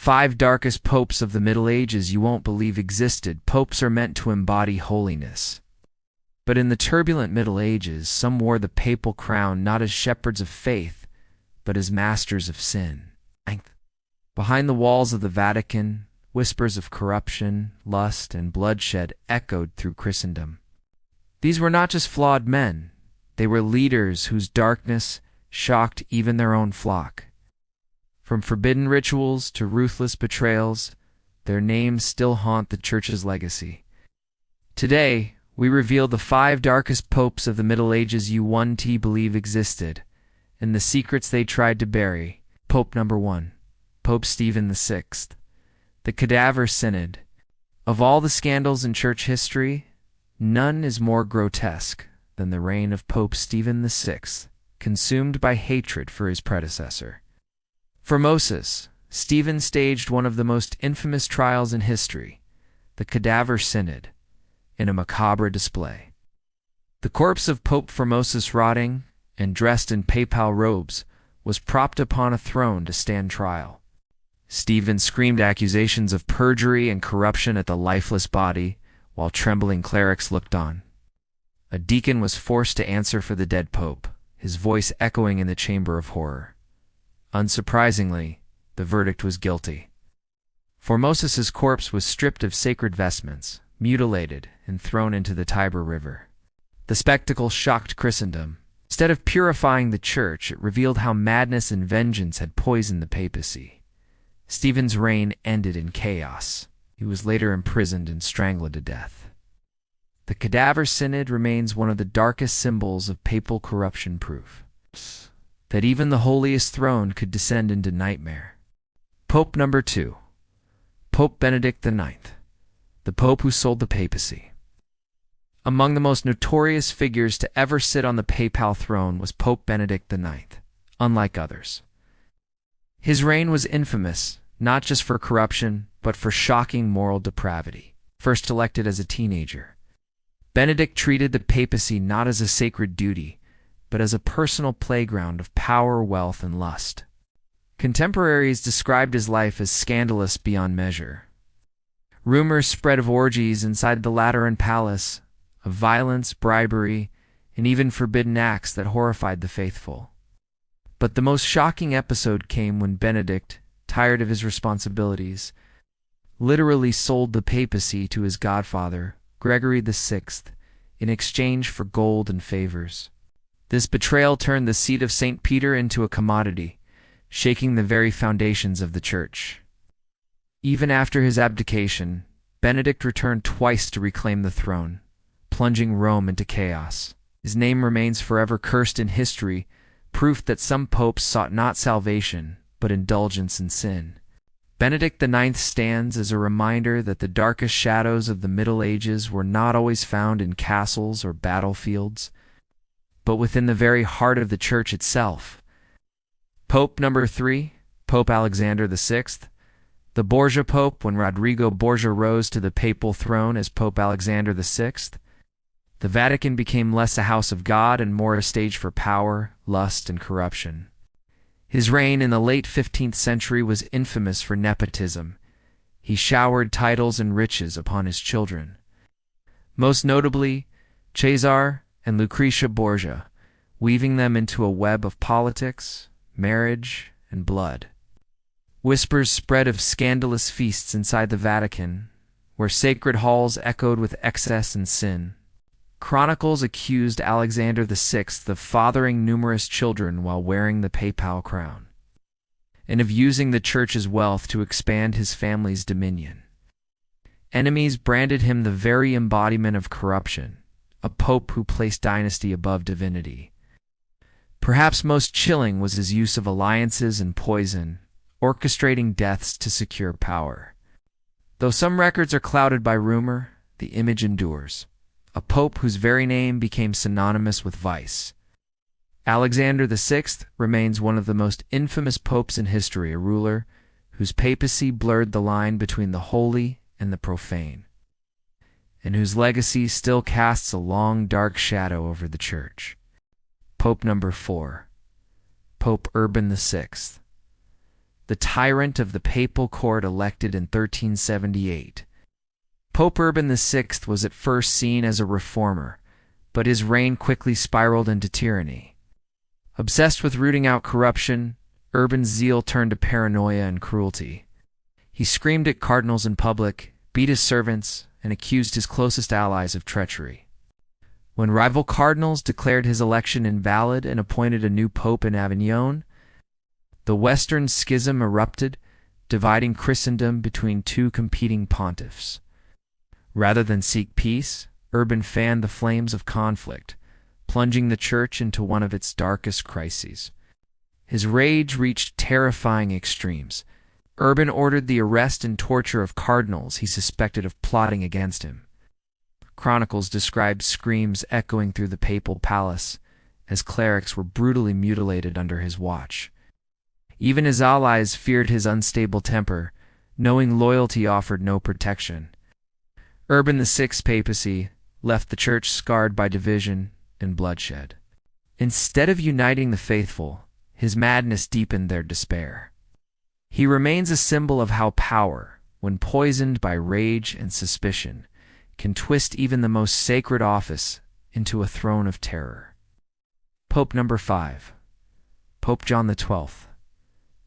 5 darkest popes of the Middle Ages you won't believe existed. Popes are meant to embody holiness. But in the turbulent Middle Ages, some wore the papal crown not as shepherds of faith, but as masters of sin. Behind the walls of the Vatican, whispers of corruption, lust, and bloodshed echoed through Christendom. These were not just flawed men, they were leaders whose darkness shocked even their own flock. From forbidden rituals to ruthless betrayals, their names still haunt the Church's legacy. Today, we reveal the 5 darkest popes of the Middle Ages you won't believe existed, and the secrets they tried to bury. Pope number 1, Pope Stephen VI. The Cadaver Synod. Of all the scandals in church history, none is more grotesque than the reign of Pope Stephen VI, consumed by hatred for his predecessor. For Moses, Stephen staged one of the most infamous trials in history, the Cadaver Synod, in a macabre display. The corpse of Pope Formosus, rotting and dressed in papal robes, was propped upon a throne to stand trial. Stephen screamed accusations of perjury and corruption at the lifeless body, while trembling clerics looked on. A deacon was forced to answer for the dead pope, his voice echoing in the chamber of horror. Unsurprisingly, the verdict was guilty. Formosus's corpse was stripped of sacred vestments, mutilated, and thrown into the Tiber River. The spectacle shocked Christendom. Instead of purifying the Church, it revealed how madness and vengeance had poisoned the papacy. Stephen's reign ended in chaos. He was later imprisoned and strangled to death. The Cadaver Synod remains one of the darkest symbols of papal corruption, proof that even the holiest throne could descend into nightmare. Pope number 2, Pope Benedict IX, the Pope who sold the papacy. Among the most notorious figures to ever sit on the papal throne was Pope Benedict IX, unlike others. His reign was infamous, not just for corruption, but for shocking moral depravity. First elected as a teenager, Benedict treated the papacy not as a sacred duty, but as a personal playground of power, wealth, and lust. Contemporaries described his life as scandalous beyond measure. Rumors spread of orgies inside the Lateran Palace, of violence, bribery, and even forbidden acts that horrified the faithful. But the most shocking episode came when Benedict, tired of his responsibilities, literally sold the papacy to his godfather, Gregory VI, in exchange for gold and favors. This betrayal turned the seat of St. Peter into a commodity, shaking the very foundations of the Church. Even after his abdication, Benedict returned twice to reclaim the throne, plunging Rome into chaos. His name remains forever cursed in history, proof that some popes sought not salvation, but indulgence in sin. Benedict IX stands as a reminder that the darkest shadows of the Middle Ages were not always found in castles or battlefields, but within the very heart of the Church itself. Pope number 3, Pope Alexander VI, the Borgia Pope when Rodrigo Borgia rose to the papal throne as Pope Alexander VI. The Vatican became less a house of God and more a stage for power, lust, and corruption. His reign in the late 15th century was infamous for nepotism. He showered titles and riches upon his children. Most notably, Cesare and Lucretia Borgia, weaving them into a web of politics, marriage, and blood. Whispers spread of scandalous feasts inside the Vatican, where sacred halls echoed with excess and sin. Chronicles accused Alexander VI of fathering numerous children while wearing the papal crown, and of using the Church's wealth to expand his family's dominion. Enemies branded him the very embodiment of corruption, a pope who placed dynasty above divinity. Perhaps most chilling was his use of alliances and poison, orchestrating deaths to secure power. Though some records are clouded by rumor, the image endures. A pope whose very name became synonymous with vice. Alexander VI remains one of the most infamous popes in history, a ruler whose papacy blurred the line between the holy and the profane, and whose legacy still casts a long, dark shadow over the Church. Pope number 4, Pope Urban VI. the tyrant of the papal court elected in 1378. Pope Urban VI was at first seen as a reformer, but his reign quickly spiraled into tyranny. Obsessed with rooting out corruption, Urban's zeal turned to paranoia and cruelty. He screamed at cardinals in public, beat his servants, and accused his closest allies of treachery. When rival cardinals declared his election invalid and appointed a new pope in Avignon, the Western Schism erupted, dividing Christendom between two competing pontiffs. Rather than seek peace, Urban fanned the flames of conflict, plunging the Church into one of its darkest crises. His rage reached terrifying extremes. Urban ordered the arrest and torture of cardinals he suspected of plotting against him. Chronicles described screams echoing through the papal palace as clerics were brutally mutilated under his watch. Even his allies feared his unstable temper, knowing loyalty offered no protection. Urban VI's papacy left the Church scarred by division and bloodshed. Instead of uniting the faithful, his madness deepened their despair. He remains a symbol of how power, when poisoned by rage and suspicion, can twist even the most sacred office into a throne of terror. Pope number 5. Pope John XII.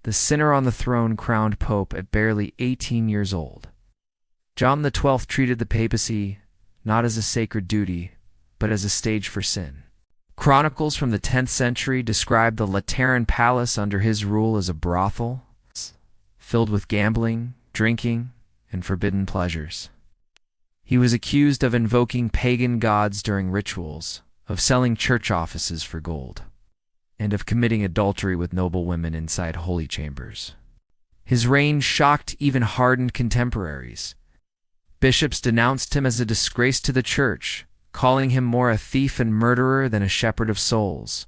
The sinner on the throne crowned pope at barely 18 years old. John XII treated the papacy not as a sacred duty, but as a stage for sin. Chronicles from the 10th century describe the Lateran palace under his rule as a brothel, filled with gambling, drinking, and forbidden pleasures. He was accused of invoking pagan gods during rituals, of selling church offices for gold, and of committing adultery with noble women inside holy chambers. His reign shocked even hardened contemporaries. Bishops denounced him as a disgrace to the Church, calling him more a thief and murderer than a shepherd of souls.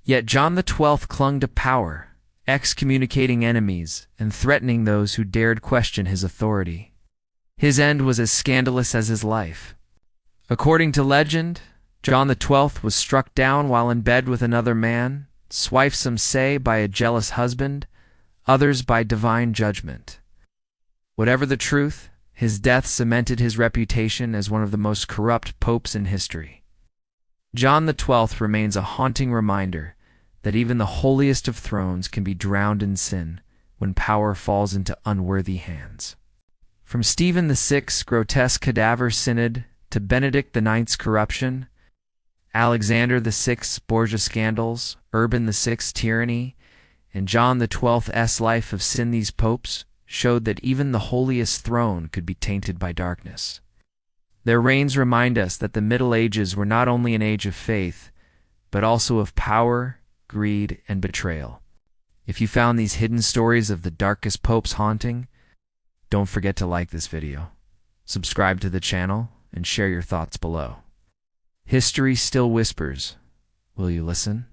Yet John XII clung to power, excommunicating enemies and threatening those who dared question his authority. His end was as scandalous as his life. According to legend, John XII was struck down while in bed with another man, swiped some say by a jealous husband, others by divine judgment. Whatever the truth, his death cemented his reputation as one of the most corrupt popes in history. John XII remains a haunting reminder that even the holiest of thrones can be drowned in sin when power falls into unworthy hands. From Stephen VI's grotesque Cadaver Synod to Benedict IX's corruption, Alexander VI's Borgia scandals, Urban VI's tyranny, and John XII's life of sin, these popes showed that even the holiest throne could be tainted by darkness. Their reigns remind us that the Middle Ages were not only an age of faith, but also of power, greed, and betrayal. If you found these hidden stories of the darkest popes haunting, don't forget to like this video, subscribe to the channel, and share your thoughts below. History still whispers. Will you listen?